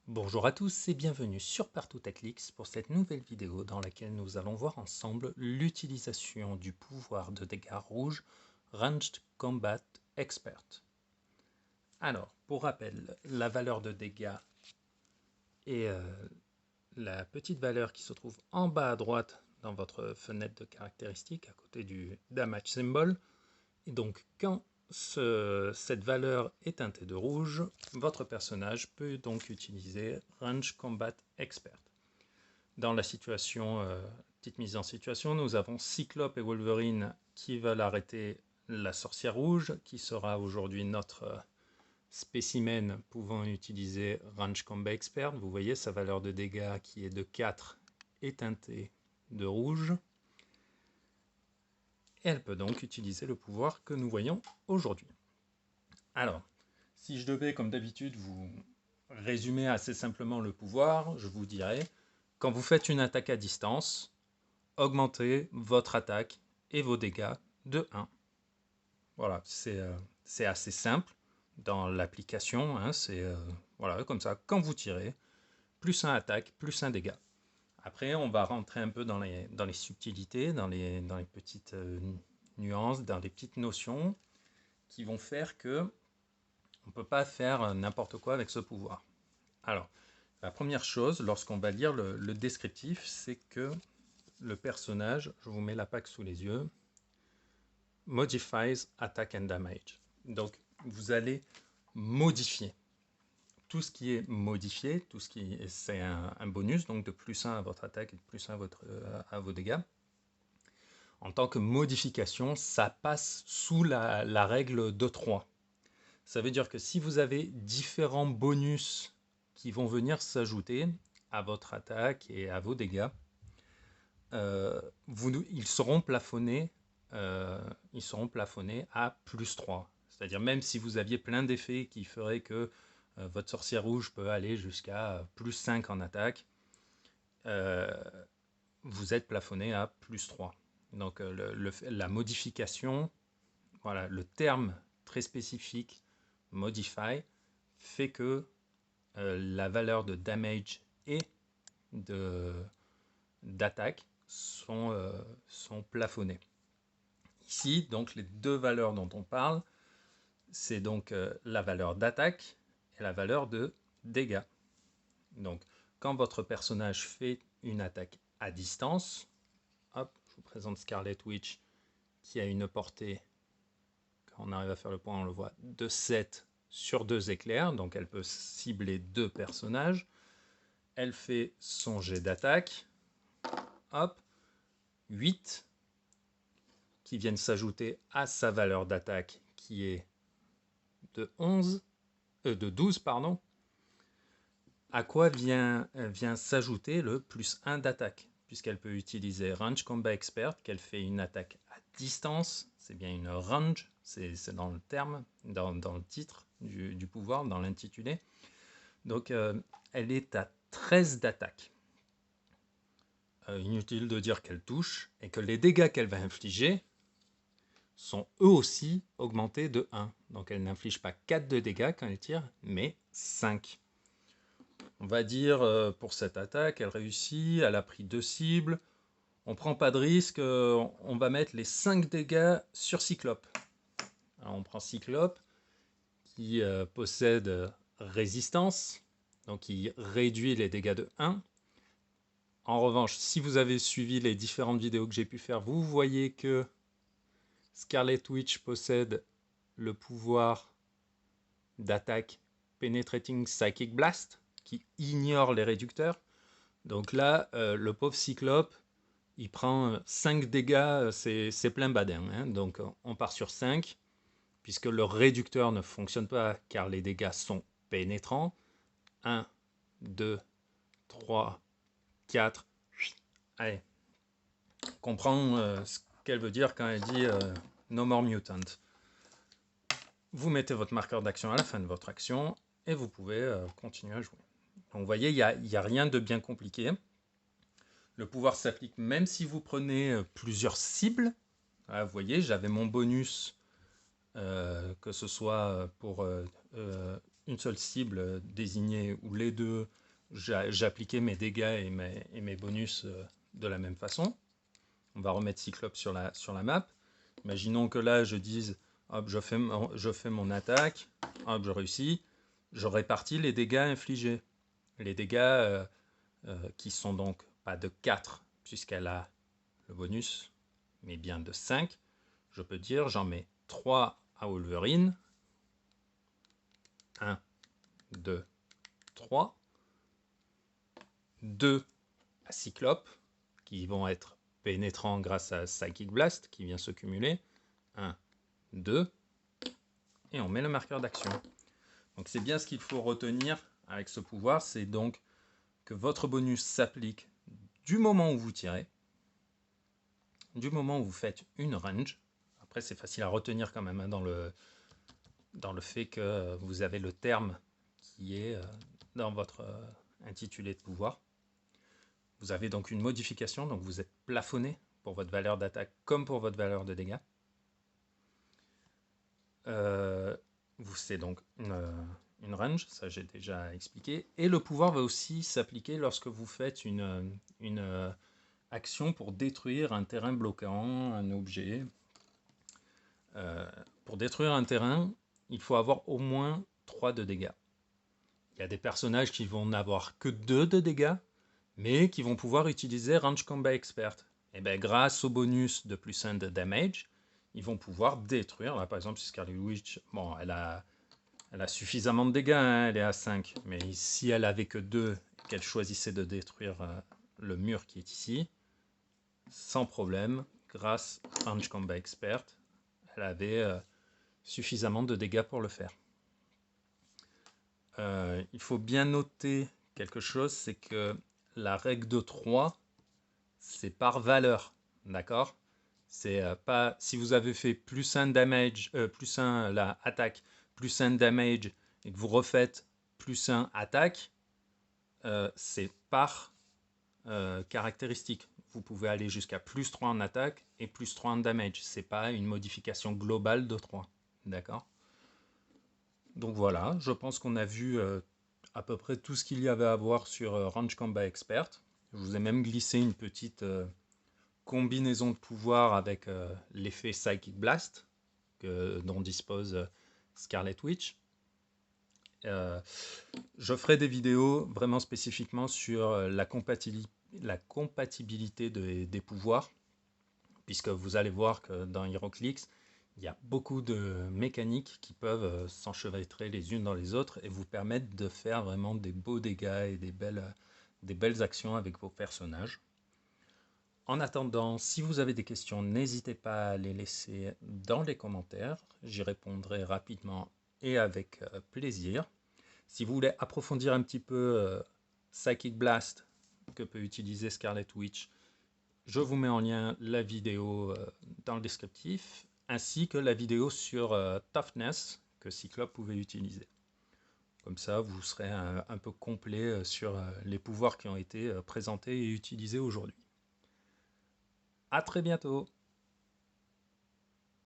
Bonjour à tous et bienvenue sur Partout Teclix pour cette nouvelle vidéo dans laquelle nous allons voir ensemble l'utilisation du pouvoir de dégâts rouges Ranged Combat Expert. Alors, pour rappel, la valeur de dégâts est la petite valeur qui se trouve en bas à droite dans votre fenêtre de caractéristiques à côté du damage symbol. Et donc, quand cette valeur est teintée de rouge, votre personnage peut donc utiliser Range Combat Expert. Dans la situation, petite mise en situation, nous avons Cyclope et Wolverine qui veulent arrêter la sorcière rouge, qui sera aujourd'hui notre spécimen pouvant utiliser Range Combat Expert. Vous voyez sa valeur de dégâts qui est de 4 est teintée de rouge. Et elle peut donc utiliser le pouvoir que nous voyons aujourd'hui. Alors, si je devais, comme d'habitude, vous résumer assez simplement le pouvoir, je vous dirais, quand vous faites une attaque à distance, augmentez votre attaque et vos dégâts de 1. Voilà, c'est assez simple dans l'application, hein, c'est voilà, comme ça, quand vous tirez, plus 1 attaque, plus 1 dégât. Après, on va rentrer un peu dans les subtilités, dans les petites nuances, dans les petites notions qui vont faire que on ne peut pas faire n'importe quoi avec ce pouvoir. Alors, la première chose, lorsqu'on va lire le descriptif, c'est que le personnage, je vous mets la PAC sous les yeux, modifies attack and damage. Donc, vous allez modifier tout ce qui est modifié, tout ce qui c'est un bonus, donc de plus 1 à votre attaque et de plus 1 à vos dégâts. En tant que modification, ça passe sous la règle de 3. Ça veut dire que si vous avez différents bonus qui vont venir s'ajouter à votre attaque et à vos dégâts, ils seront plafonnés à plus 3. C'est-à-dire même si vous aviez plein d'effets qui feraient que votre sorcière rouge peut aller jusqu'à plus 5 en attaque, vous êtes plafonné à plus 3. Donc la modification, voilà, le terme très spécifique modify fait que la valeur de damage et d'attaque sont plafonnées. Ici, donc les deux valeurs dont on parle, c'est donc la valeur d'attaque et la valeur de dégâts. Donc, quand votre personnage fait une attaque à distance, hop, je vous présente Scarlet Witch qui a une portée, quand on arrive à faire le point, on le voit, de 7 sur 2 éclairs, donc elle peut cibler 2 personnages. Elle fait son jet d'attaque, hop, 8 qui viennent s'ajouter à sa valeur d'attaque qui est de 12, pardon, à quoi vient s'ajouter le plus 1 d'attaque, puisqu'elle peut utiliser Range Combat Expert, qu'elle fait une attaque à distance, c'est bien une range, c'est dans le terme, dans le titre du pouvoir, dans l'intitulé. Donc elle est à 13 d'attaque. Inutile de dire qu'elle touche, et que les dégâts qu'elle va infliger sont eux aussi augmentés de 1. Donc elle n'inflige pas 4 de dégâts quand elle tire, mais 5. On va dire, pour cette attaque, elle réussit, elle a pris 2 cibles, on prend pas de risque, on va mettre les 5 dégâts sur Cyclope. Alors on prend Cyclope, qui possède résistance, donc il réduit les dégâts de 1. En revanche, si vous avez suivi les différentes vidéos que j'ai pu faire, vous voyez que Scarlet Witch possède le pouvoir d'attaque Penetrating Psychic Blast, qui ignore les réducteurs. Donc là, le pauvre Cyclope, il prend 5 dégâts, c'est plein badin. Hein. Donc on part sur 5, puisque le réducteur ne fonctionne pas, car les dégâts sont pénétrants. 1, 2, 3, 4. Allez, on comprend ce qu'elle veut dire quand elle dit No more mutant. Vous mettez votre marqueur d'action à la fin de votre action, et vous pouvez continuer à jouer. Donc vous voyez, il n'y a rien de bien compliqué. Le pouvoir s'applique même si vous prenez plusieurs cibles. Là, vous voyez, j'avais mon bonus, que ce soit pour une seule cible désignée où les deux, j'appliquais mes dégâts et mes bonus de la même façon. On va remettre Cyclope sur la map. Imaginons que là, je dise, hop, je fais mon attaque, hop, je réussis, je répartis les dégâts infligés. Les dégâts qui sont donc pas de 4, puisqu'elle a le bonus, mais bien de 5. Je peux dire, j'en mets 3 à Wolverine. 1, 2, 3. 2 à Cyclope, qui vont être pénétrants grâce à Psychic Blast, qui vient se cumuler. 1, 2, et on met le marqueur d'action. Donc c'est bien ce qu'il faut retenir avec ce pouvoir, c'est donc que votre bonus s'applique du moment où vous tirez, du moment où vous faites une range. Après c'est facile à retenir quand même hein, dans le fait que vous avez le terme qui est dans votre intitulé de pouvoir. Vous avez donc une modification, donc vous êtes plafonné pour votre valeur d'attaque comme pour votre valeur de dégâts. C'est donc une range, ça j'ai déjà expliqué. Et le pouvoir va aussi s'appliquer lorsque vous faites une action pour détruire un terrain bloquant, un objet. Pour détruire un terrain, il faut avoir au moins 3 de dégâts. Il y a des personnages qui vont n'avoir que 2 de dégâts, mais qui vont pouvoir utiliser Range Combat Expert. Et bien, grâce au bonus de plus 1 de damage, ils vont pouvoir détruire. Là, par exemple, Scarlet Witch, bon, elle a suffisamment de dégâts, hein, elle est à 5. Mais si elle avait que 2 et qu'elle choisissait de détruire le mur qui est ici, sans problème, grâce à Range Combat Expert, elle avait suffisamment de dégâts pour le faire. Il faut bien noter quelque chose, c'est que la règle de 3, c'est par valeur, d'accord? C'est pas si vous avez fait plus 1 damage, plus 1 la attaque, plus 1 damage et que vous refaites plus 1 attaque, c'est par caractéristique. Vous pouvez aller jusqu'à plus 3 en attaque et plus 3 en damage. C'est pas une modification globale de 3, d'accord? Donc voilà, je pense qu'on a vu à peu près tout ce qu'il y avait à voir sur Range Combat Expert. Je vous ai même glissé une petite combinaison de pouvoirs avec l'effet Psychic Blast dont dispose Scarlet Witch. Je ferai des vidéos vraiment spécifiquement sur la compatibilité des pouvoirs, puisque vous allez voir que dans HeroClix, il y a beaucoup de mécaniques qui peuvent s'enchevêtrer les unes dans les autres et vous permettre de faire vraiment des beaux dégâts et des belles actions avec vos personnages. En attendant, si vous avez des questions, n'hésitez pas à les laisser dans les commentaires. J'y répondrai rapidement et avec plaisir. Si vous voulez approfondir un petit peu Psychic Blast que peut utiliser Scarlet Witch, je vous mets en lien la vidéo dans le descriptif, ainsi que la vidéo sur Toughness que Cyclope pouvait utiliser. Comme ça, vous serez un peu complet sur les pouvoirs qui ont été présentés et utilisés aujourd'hui. À très bientôt!